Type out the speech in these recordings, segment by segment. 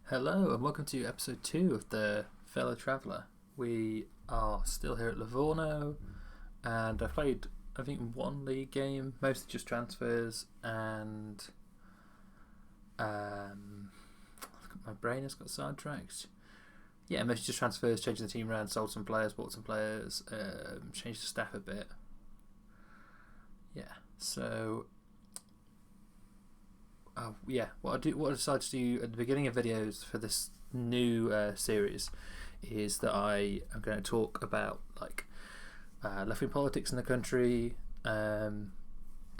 Hello and welcome to episode 2 of the Fellow Traveller. We are still here at Livorno and I played I think one league game, mostly just transfers, and my brain has got sidetracked. Yeah, mostly just transfers, changing the team around, sold some players, bought some players, changed the staff a bit. Yeah, so what I decided to do at the beginning of videos for this new series is that I am going to talk about left-wing politics in the country, and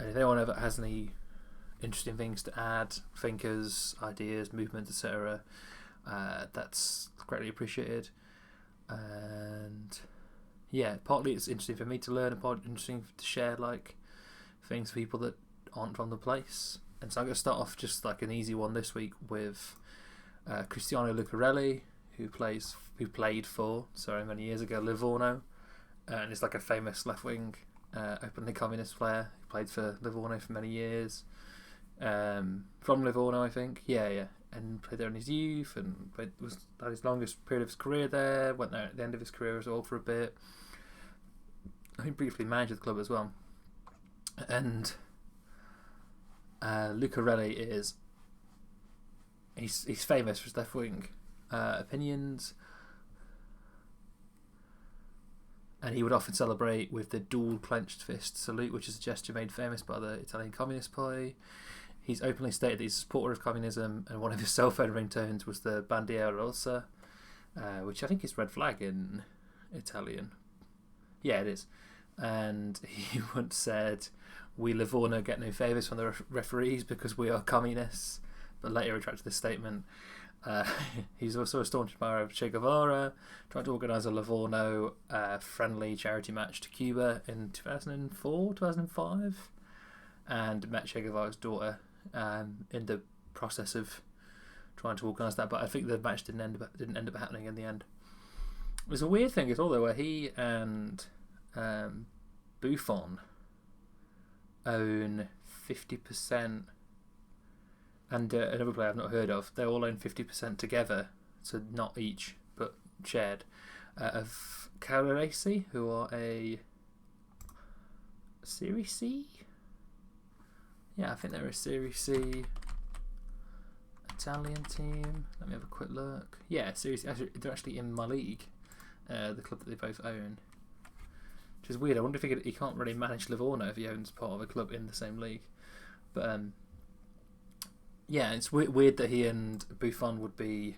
if anyone ever has any interesting things to add, thinkers, ideas, movements, etc., that's greatly appreciated. And yeah, partly it's interesting for me to learn, and partly interesting to share things for people that aren't from the place. And so I'm going to start off just like an easy one this week with Cristiano Lucarelli, who played for many years ago Livorno, and is like a famous left-wing, openly communist player. He played for Livorno for many years, from Livorno, I think. Yeah, and played there in his youth, and had his longest period of his career there. Went there at the end of his career as well for a bit. I think briefly managed the club as well, and. Lucarelli he's famous for his left wing opinions, and he would often celebrate with the dual clenched fist salute, which is a gesture made famous by the Italian Communist Party. He's openly stated that he's a supporter of communism, and one of his cell phone ringtones was the Bandiera Rossa, which I think is red flag in Italian. Yeah, it is. And he once said, "We Livorno get no favours from the referees because we are communists," but later retracted this statement. He's also a staunch admirer of Che Guevara, tried to organise a Livorno friendly charity match to Cuba in 2004, 2005, and met Che Guevara's daughter in the process of trying to organise that, but I think the match didn't end up happening in the end. There's a weird thing as well, though, where he and Buffon own 50%, and another player I've not heard of. They all own 50% together, so not each but shared, of Serie C, who are a Serie C. Yeah, I think they're a Serie C Italian team. Let me have a quick look. Yeah, Serie C. They're actually in my league, the club that they both own. Which is weird. I wonder if he can't really manage Livorno if he owns part of a club in the same league. But yeah, it's weird that he and Buffon would be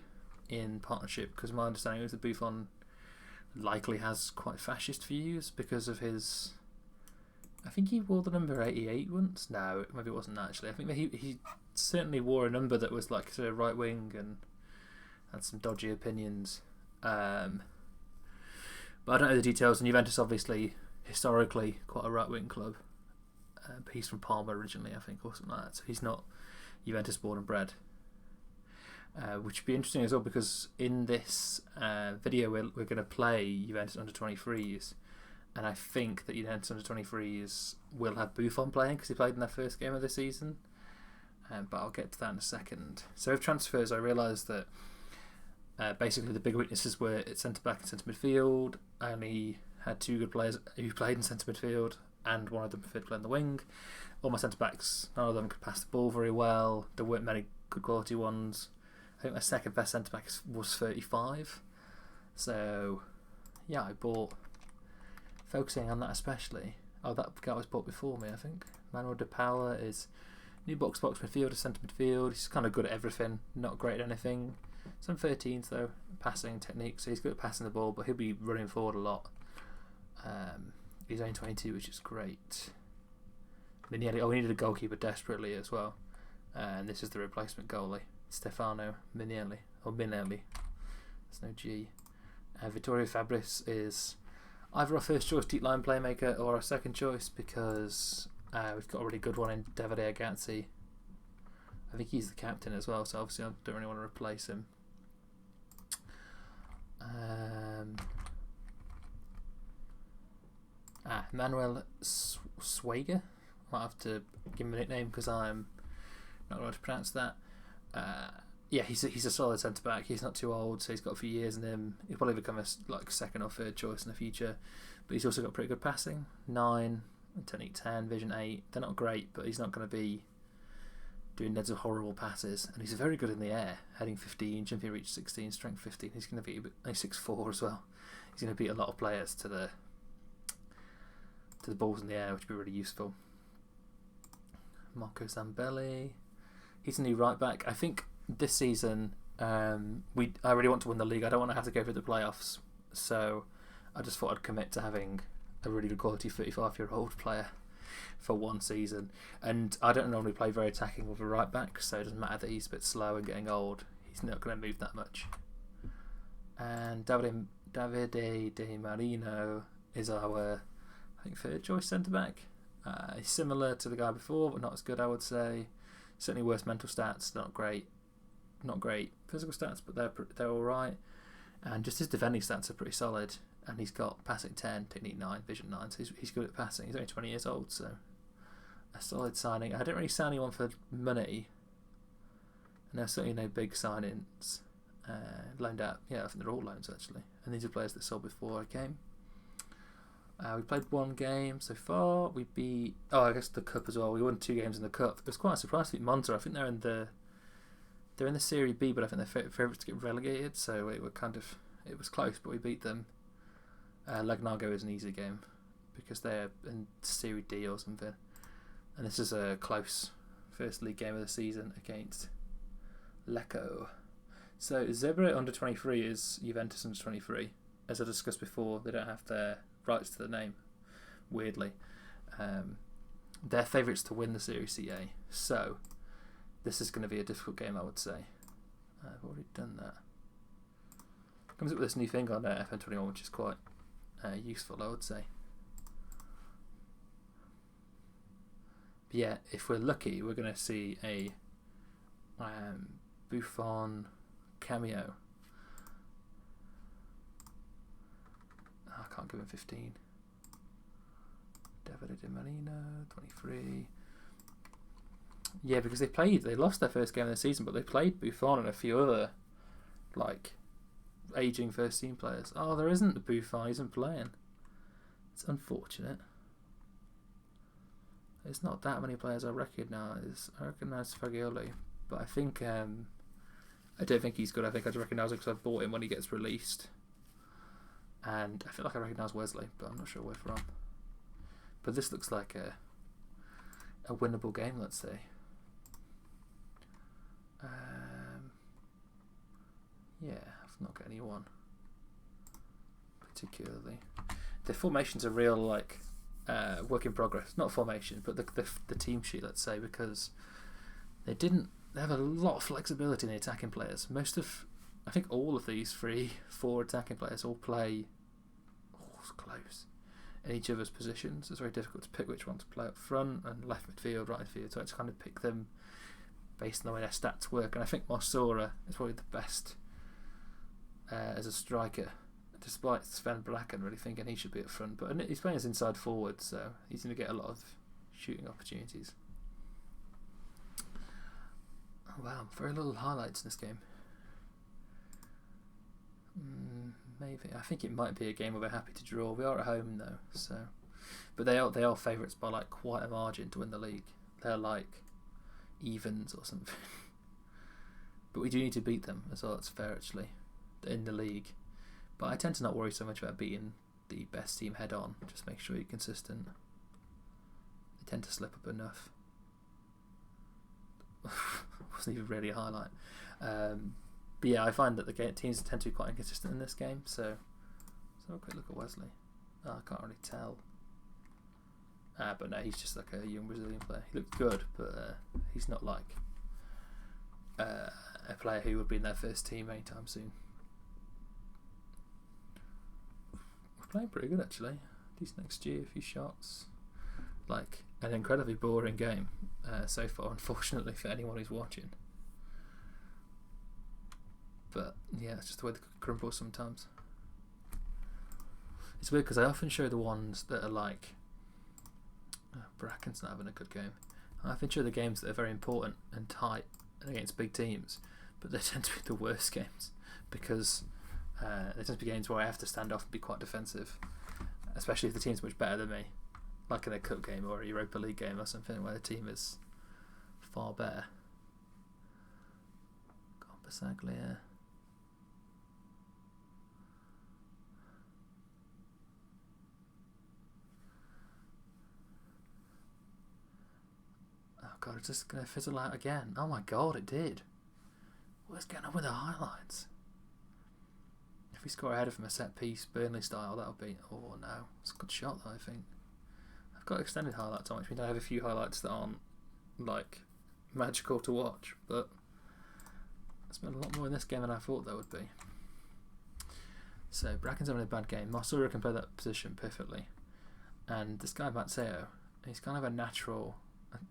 in partnership, because my understanding is that Buffon likely has quite fascist views because of his. I think he wore the number 88 once. No, maybe it wasn't actually. I think that he certainly wore a number that was like sort of right wing and had some dodgy opinions. But I don't know the details, and Juventus obviously historically quite a right-wing club, but he's from Parma originally, I think, or something like that, so he's not Juventus born and bred, which would be interesting as well, because in this video we're going to play Juventus under-23s, and I think that Juventus under-23s will have Buffon playing because he played in their first game of the season, but I'll get to that in a second. So with transfers, I realised that basically the big weaknesses were at centre-back and centre-midfield. I only had two good players who played in centre-midfield, and one of them preferred playing the wing. All my centre-backs, none of them could pass the ball very well. There weren't many good quality ones. I think my second best centre-back was 35. So, yeah, I bought, focusing on that especially. Oh, that guy was bought before me, I think. Manuel De Paula is new box-to-box midfielder, centre-midfield. He's kind of good at everything, not great at anything. Some 13s though, passing technique, so he's good at passing the ball, but he'll be running forward a lot. He's only 22, which is great. We needed a goalkeeper desperately as well, and this is the replacement goalie, Stefano Minelli, or Minelli. There's no G. Vittorio Fabris is either our first choice deep line playmaker or our second choice, because we've got a really good one in Davide Agazzi. I think he's the captain as well, so obviously I don't really want to replace him. Manuel Swager. Might have to give him a nickname because I'm not allowed to pronounce that. yeah, he's a solid centre back. He's not too old, so he's got a few years in him. He'll probably become a second or third choice in the future. But he's also got pretty good passing, 9, technique 10, vision 8. They're not great, but he's not going to be doing loads of horrible passes. And he's very good in the air, heading 15, jumping reach 16, strength 15. He's going to be 6'4" as well. He's going to beat a lot of players to the balls in the air, which would be really useful. Marco Zambelli, he's a new right back. I think this season, I really want to win the league. I don't want to have to go through the playoffs, so I just thought I'd commit to having a really good quality 35-year-old player for one season. And I don't normally play very attacking with a right back, so it doesn't matter that he's a bit slow and getting old. He's not going to move that much. And Davide Di Marino is our, I think, third choice centre back. He's similar to the guy before, but not as good, I would say. Certainly worse mental stats, not great physical stats, but they're all right. And just his defending stats are pretty solid. And he's got passing 10, technique 9, vision 9, so he's good at passing. He's only 20 years old, so a solid signing. I didn't really sign anyone for money, and there's certainly no big signings loaned out. Yeah, I think they're all loans actually. And these are players that sold before I came. We played one game so far. We beat, I guess the cup as well. We won 2 games in the cup. It was quite a surprise to beat Monza. I think they're in the Serie B, but I think they're favourites to get relegated. So it was close, but we beat them. Legnago is an easy game because they're in Serie D or something, and this is a close first league game of the season against Lecco. So Zebra under 23 is Juventus under 23. As I discussed before, they don't have their rights to the name, weirdly. They're favourites to win the Serie C. So this is going to be a difficult game, I would say. I've already done that. Comes up with this new thing on FM21, which is quite useful, I would say. But yeah, if we're lucky, we're going to see a Buffon cameo. I can't give him 15. Davide Di Marino, 23. Yeah, because they lost their first game of the season, but they played Buffon and a few other aging first team players. Oh, there isn't the Buffon, he isn't playing. It's unfortunate. There's not that many players I recognise. I recognise Fagioli, but I think I don't think he's good. I think I just recognise him because I bought him when he gets released. And I feel like I recognise Wesley, but I'm not sure where from. But this looks like a winnable game, let's say. Yeah, I've not got anyone particularly. The formation's a real work in progress. Not formation, but the team sheet, let's say, because they have a lot of flexibility in the attacking players. I think all of these 3-4 attacking players all play close in each other's positions. It's very difficult to pick which one to play up front and left midfield, right midfield. So I just kind of pick them based on the way their stats work. And I think Marsora is probably the best as a striker, despite Sven Bracken really thinking he should be up front. But he's playing as inside forward, so he's going to get a lot of shooting opportunities. Oh, wow, very little highlights in this game. Maybe. I think it might be a game where we're happy to draw. We are at home though, so. But they are favourites by quite a margin to win the league. They're evens or something. But we do need to beat them as well. That's fair actually, in the league. But I tend to not worry so much about beating the best team head on. Just make sure you're consistent. They tend to slip up enough. Wasn't even really a highlight. But yeah, I find that the teams tend to be quite inconsistent in this game. So let's have a quick look at Wesley. Oh, I can't really tell. But no, he's just like a young Brazilian player. He looks good, but he's not like a player who would be in their first team anytime soon. We're playing pretty good actually. Decent XG, a few shots. An incredibly boring game so far, unfortunately, for anyone who's watching. But yeah, it's just the way the cookie crumbles sometimes. It's weird because I often show the ones that are Bracken's not having a good game. I often show the games that are very important and tight and against big teams, but they tend to be the worst games because they tend to be games where I have to stand off and be quite defensive, especially if the team's much better than me, like in a cup game or a Europa League game or something where the team is far better. Bassaglia. Oh god, it's just going to fizzle out again. Oh my god, it did. What's going on with the highlights? If we score ahead of him a set piece, Burnley style, that'll be... Oh no, it's a good shot though, I think. I've got extended highlights on, which means I have a few highlights that aren't, like, magical to watch, but I spent a lot more in this game than I thought there would be. So, Bracken's having a bad game. Masura can play that position perfectly. And this guy, Matseo, he's kind of a natural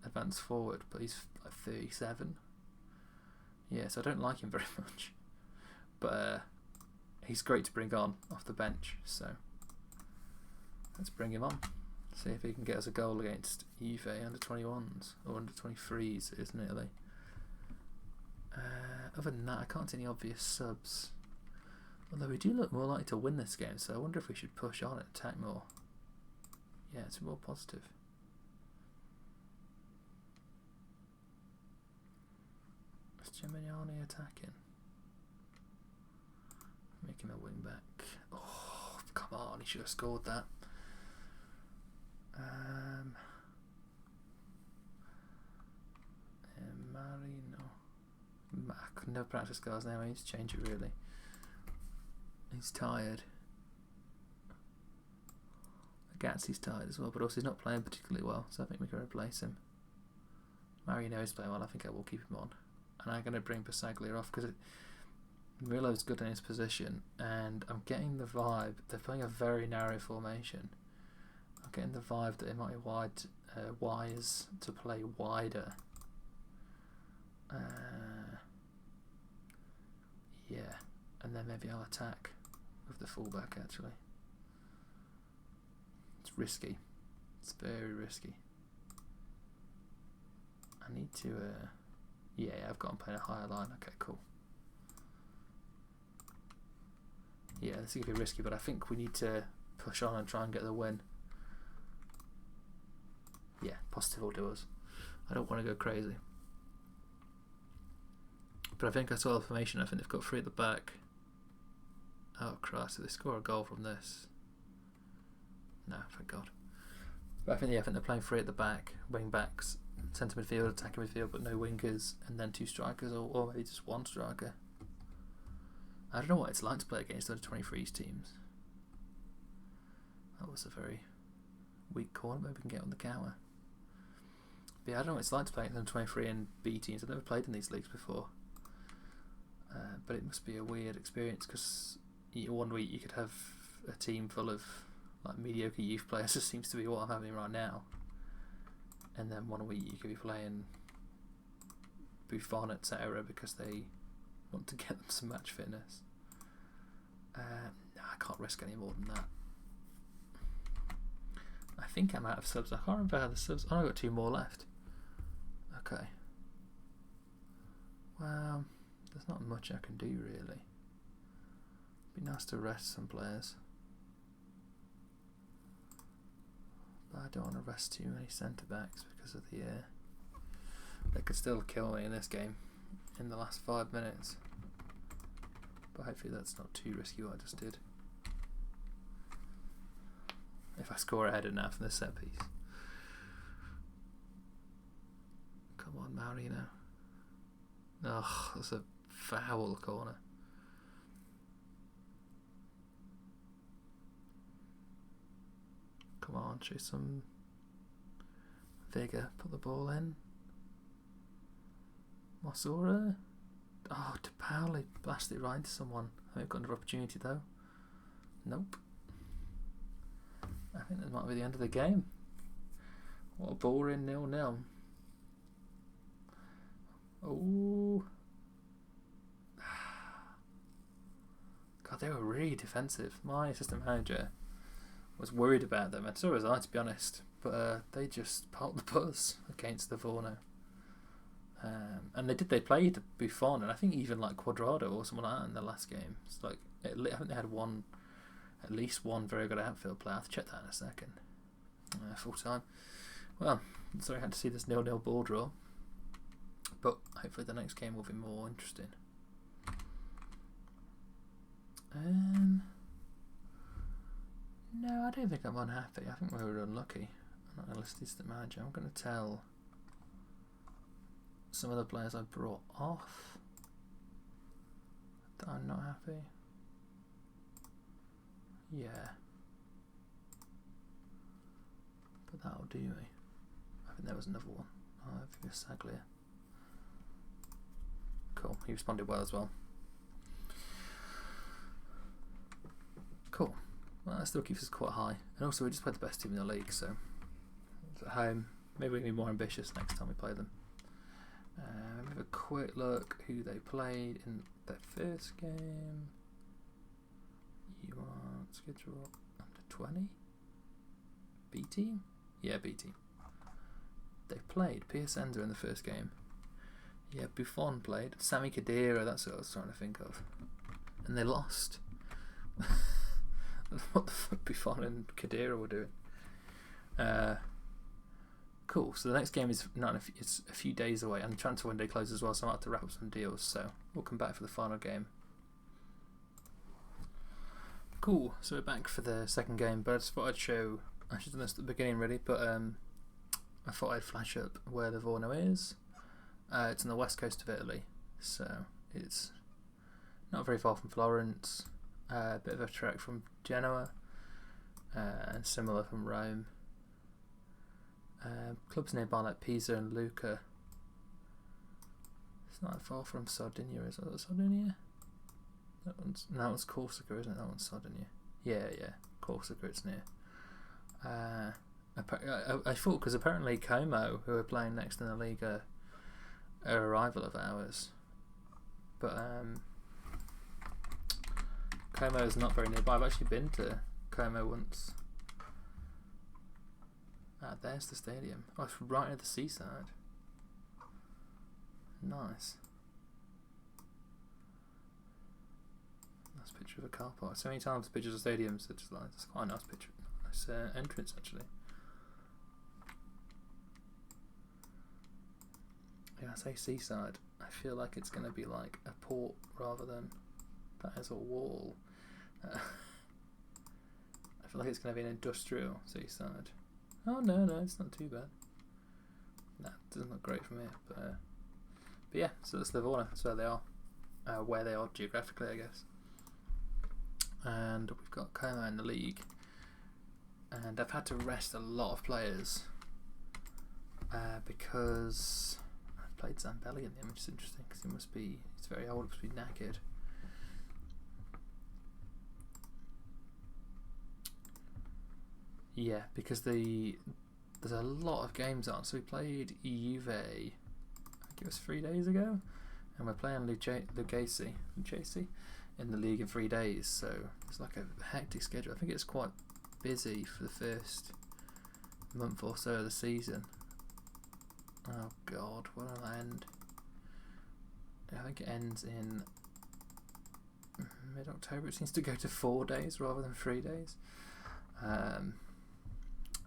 advanced forward, but he's like 37. Yeah, so I don't like him very much. But he's great to bring on off the bench, so let's bring him on. See if he can get us a goal against Juve under 21s, or under 23s, it is in Italy. Other than that, I can't see any obvious subs. Although we do look more likely to win this game, so I wonder if we should push on and attack more. Yeah, it's more positive. Is Geminiani attacking? Make him a wing back. Oh, come on, he should have scored that. Marino. I could never practice guys now. I need to change it really. He's tired. Gatsi's tired as well, but also he's not playing particularly well, so I think we can replace him. Marino is playing well. I think I will keep him on, and I'm going to bring Bassaglia off because Milo's good in his position, and I'm getting the vibe they're playing a very narrow formation. I'm getting the vibe that it might be wise to play wider. Yeah, and then maybe I'll attack with the fullback actually. It's risky. It's very risky. I need to... yeah, I've got him playing a higher line. Okay, cool. Yeah, this is going to be risky, but I think we need to push on and try and get the win. Yeah, positive will do us. I don't want to go crazy. But I think I saw the formation. I think they've got three at the back. Oh Christ, so they score a goal from this. No, thank God. But I think they're playing three at the back, wing backs, centre midfield, attacking midfield, but no wingers, and then two strikers, or maybe just one striker. I don't know what it's like to play against other 23s teams. That was a very weak corner. Maybe we can get on the counter. But yeah, I don't know what it's like to play against 23 and B teams. I've never played in these leagues before. But it must be a weird experience because one week you could have a team full of like mediocre youth players. This seems to be what I'm having right now. And then one week you could be playing Buffon, etc. because they want to get them some match fitness. No, I can't risk any more than that. I think I'm out of subs. I can't remember how the subs... Oh, I've got two more left. Okay. Well, there's not much I can do really. Be nice to rest some players. But I don't want to rest too many centre backs because of the they could still kill me in this game in the last 5 minutes. But hopefully that's not too risky what I just did. If I score ahead enough from the set piece. Come on, Marino. Ugh, that's a foul corner. Come on, show some vigour. Put the ball in. Masura. Oh, De Pauli blasted it right into someone. I think we've got another opportunity though. Nope. I think that might be the end of the game. What a boring 0-0. Oh. God, they were really defensive. My assistant manager was worried about them, and so was I, to be honest. But they just parked the bus against Livorno. And they played Buffon, and I think even like Quadrado or someone like that in the last game. It's like I think they had at least one very good outfield player. I have to check that in a second. Full time. Well, sorry I had to see this 0-0 ball draw, but hopefully the next game will be more interesting. No, I don't think I'm unhappy. I think we were unlucky. I'm not going to list the manager. I'm going to tell some of the players I brought off that I'm not happy. Yeah. But that'll do me. I think there was another one. Oh, I think it's Saglia. Cool. He responded well as well. Cool. Well, that still keeps us quite high. And also we just played the best team in the league, so it's at home. Maybe we can be more ambitious next time we play them. Have a quick look who they played in their first game. You want schedule under 20? B team? Yeah, B team. They played Piacenza in the first game. Yeah, Buffon played. Sami Khedira, that's what I was trying to think of. And they lost. What the fuck Buffon and Khedira were doing. Cool, so the next game is it's a few days away, and the transfer window closes as well, so I might have to wrap up some deals, so we'll come back for the final game. Cool, so we're back for the second game, but I just thought I'd show, I should have done this at the beginning really, but I thought I'd flash up where Livorno is. It's on the west coast of Italy, so it's not very far from Florence, a bit of a trek from Genoa, and similar from Rome. Clubs nearby like Pisa and Lucca. It's not that far from Sardinia, is it? Sardinia? That one's Corsica, isn't it? That one's Sardinia. Yeah, Corsica, it's near. I thought, because apparently Como, who are playing next in the league, are a rival of ours. But Como is not very nearby. I've actually been to Como once. There's the stadium. Oh, it's right at the seaside. Nice. Nice picture of a car park. So many times pictures of stadiums, it's quite a nice picture. Nice entrance actually. Yeah, I say seaside. I feel like it's going to be like a port rather than that is a wall. I feel like it's going to be an industrial seaside. Oh no, it's not too bad. No, it doesn't look great from here, but yeah. So that's Livorno. That's where they are geographically, I guess. And we've got Como in the league, and I've had to rest a lot of players because I've played Zambelli in them, which is interesting because he's very old, he must be knackered. Yeah, because there's a lot of games on. So we played Juve, I think it was 3 days ago, and we're playing Lucchese in the league in 3 days. So it's like a hectic schedule. I think it's quite busy for the first month or so of the season. Oh God, when will that end? I think it ends in mid-October. It seems to go to 4 days rather than 3 days.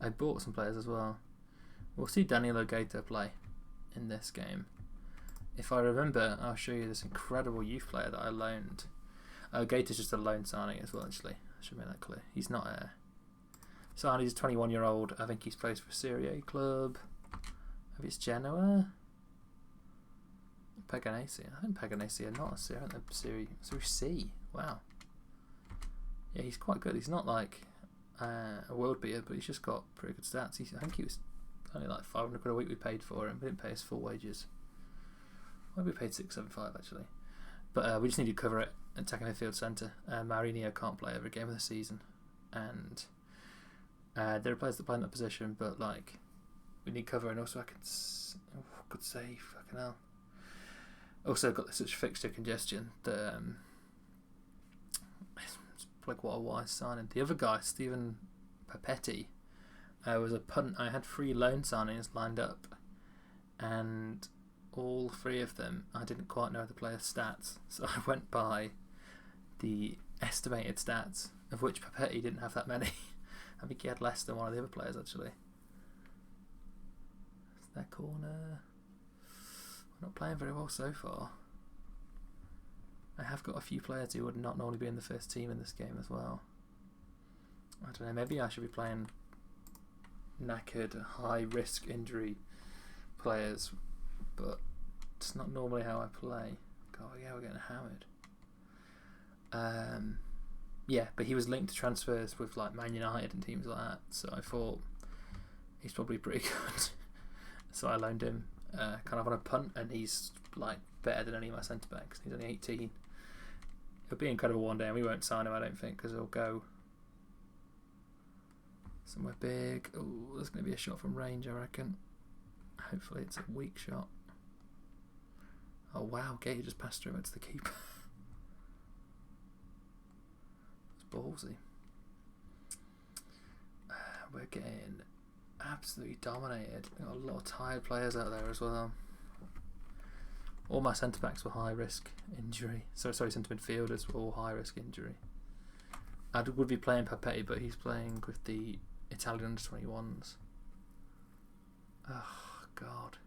I bought some players as well. We'll see Danilo Gaeta play in this game. If I remember, I'll show you this incredible youth player that I loaned. Gaeta's just a loan signing as well, actually. I should make that clear. He's not a signing, he's a 21-year-old. I think he's plays for a Serie A club. Maybe it's Genoa? Paganese. I think Paganese are not a Serie C. Wow. Yeah, he's quite good. He's not like a world beater, but he's just got pretty good stats. I think he was only like £500 a week we paid for him. We didn't pay his full wages. Well, we paid £675 actually. But we just need to cover it at attacking midfield centre. Marinho can't play every game of the season, and there are players that play in that position, but like we need cover. And also I could say fucking hell. Also got such fixture congestion that like what a wise signing. The other guy, Stephen Papetti, was a punt. I had 3 loan signings lined up, and all three of them, I didn't quite know the player's stats, so I went by the estimated stats, of which Papetti didn't have that many. I think he had less than one of the other players, actually. Is that corner? We're not playing very well so far. I have got a few players who would not normally be in the first team in this game as well. I don't know, maybe I should be playing knackered, high-risk injury players, but it's not normally how I play. God, yeah, we're getting hammered. Yeah, but he was linked to transfers with like Man United and teams like that, so I thought he's probably pretty good. So I loaned him kind of on a punt, and he's like better than any of my centre backs. He's only 18. It'll be incredible one day, and we won't sign him, I don't think, because he'll go somewhere big. Oh, there's going to be a shot from range, I reckon. Hopefully it's a weak shot. Oh wow, Gigi just passed through it to the keeper. It's ballsy. We're getting absolutely dominated. We've got a lot of tired players out there as well. All my centre backs were high risk injury. Sorry, centre midfielders were all high risk injury. I would be playing Papetti, but he's playing with the Italian U21s. Oh God.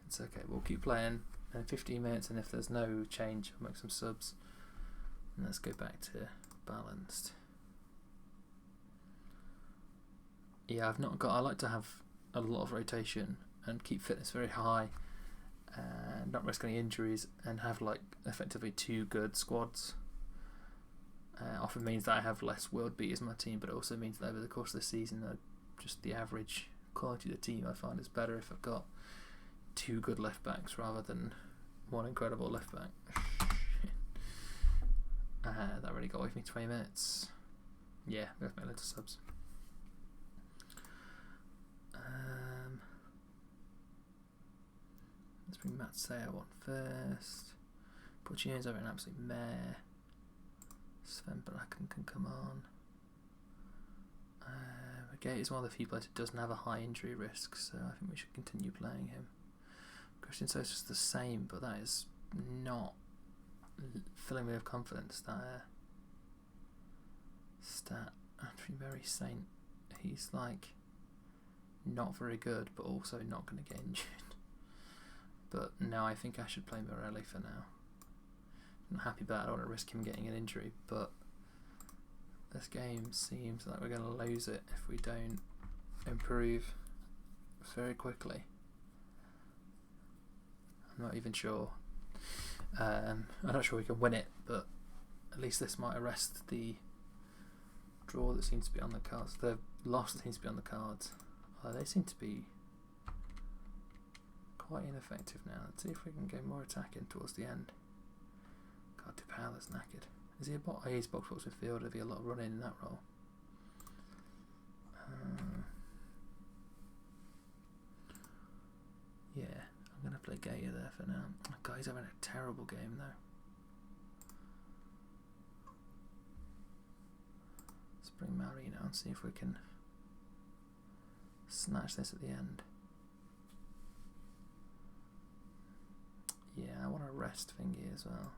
It's okay, we'll keep playing in 15 minutes, and if there's no change, I'll make some subs. And let's go back to balanced. Yeah, I like to have a lot of rotation and keep fitness very high and not risk any injuries, and have like effectively two good squads. Often means that I have less world beaters in my team, but it also means that over the course of the season, just the average quality of the team I find is better if I've got two good left backs rather than one incredible left back. That really got away from me 20 minutes. Yeah, we have made loads of subs. Let's bring Matt Sayer on first. Portuguese over an absolute mare. Sven Bracken can come on. Gate is one of the few players who doesn't have a high injury risk, so I think we should continue playing him. Christian So's just the same, but that is not filling me with confidence. That stat, Anthony Mary Saint, he's like not very good, but also not going to get injured. But now I think I should play Morelli for now. I'm happy about it. I don't want to risk him getting an injury, but this game seems like we're going to lose it if we don't improve very quickly. I'm not even sure. I'm not sure we can win it, but at least this might arrest the draw that seems to be on the cards. The loss that seems to be on the cards. They seem to be quite ineffective now. Let's see if we can get more attacking towards the end. God, DePaula's knackered. Is he a bot? Oh, he's box midfielder. There'll be a lot of running in that role. Yeah, I'm going to play Gaia there for now. Oh, God, he's having a terrible game though. Let's bring Marino and see if we can snatch this at the end. Yeah, I want to rest Thingy as well.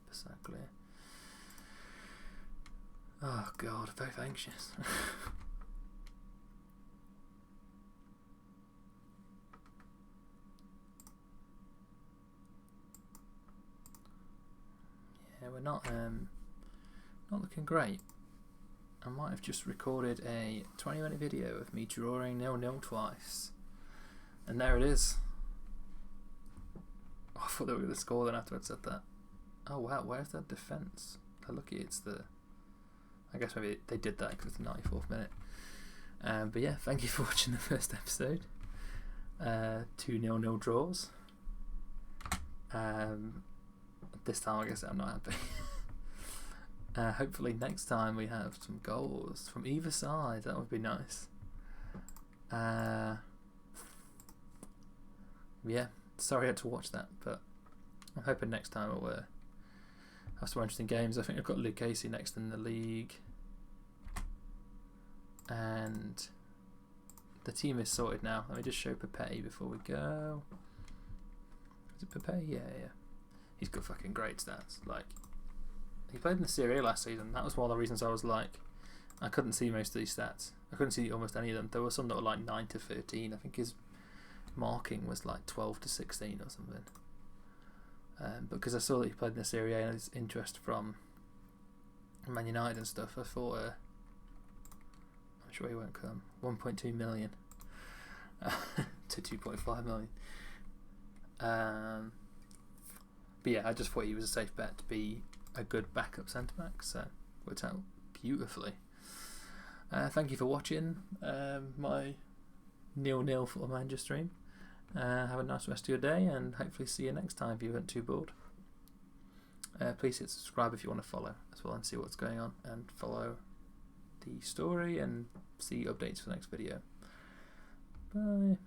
Exactly. Oh God, very anxious. Yeah, we're not looking great. I might have just recorded a 20-minute video of me drawing 0-0 twice, and there it is. Oh, I thought they were going to score then after I'd said that. Oh wow, where's that defence? Oh, lucky it's the... I guess maybe they did that because it's the 94th minute. But yeah, thank you for watching the first episode. 2 0-0 draws. This time I guess I'm not happy. Hopefully next time we have some goals from either side. That would be nice. Yeah, sorry I had to watch that, but I'm hoping next time we'll have some more interesting games. I think I've got Luke Casey next in the league, and the team is sorted now. Let me just show Papetti before we go. Is it Pepe? Yeah. He's got fucking great stats. Like, he played in the Serie A last season. That was one of the reasons I was like, I couldn't see most of these stats. I couldn't see almost any of them. There were some that were like 9 to 13. I think his marking was like 12 to 16 or something. Because I saw that he played in the Serie A and his interest from Man United and stuff, I thought, I'm sure he won't come. 1.2 million to 2.5 million. But yeah, I just thought he was a safe bet to be a good backup centre back, so worked out beautifully. Thank you for watching my 0-0 Fulham Manager stream. Have a nice rest of your day, and hopefully see you next time if you weren't too bored. Please hit subscribe if you want to follow as well and see what's going on, and follow the story and see updates for the next video. Bye.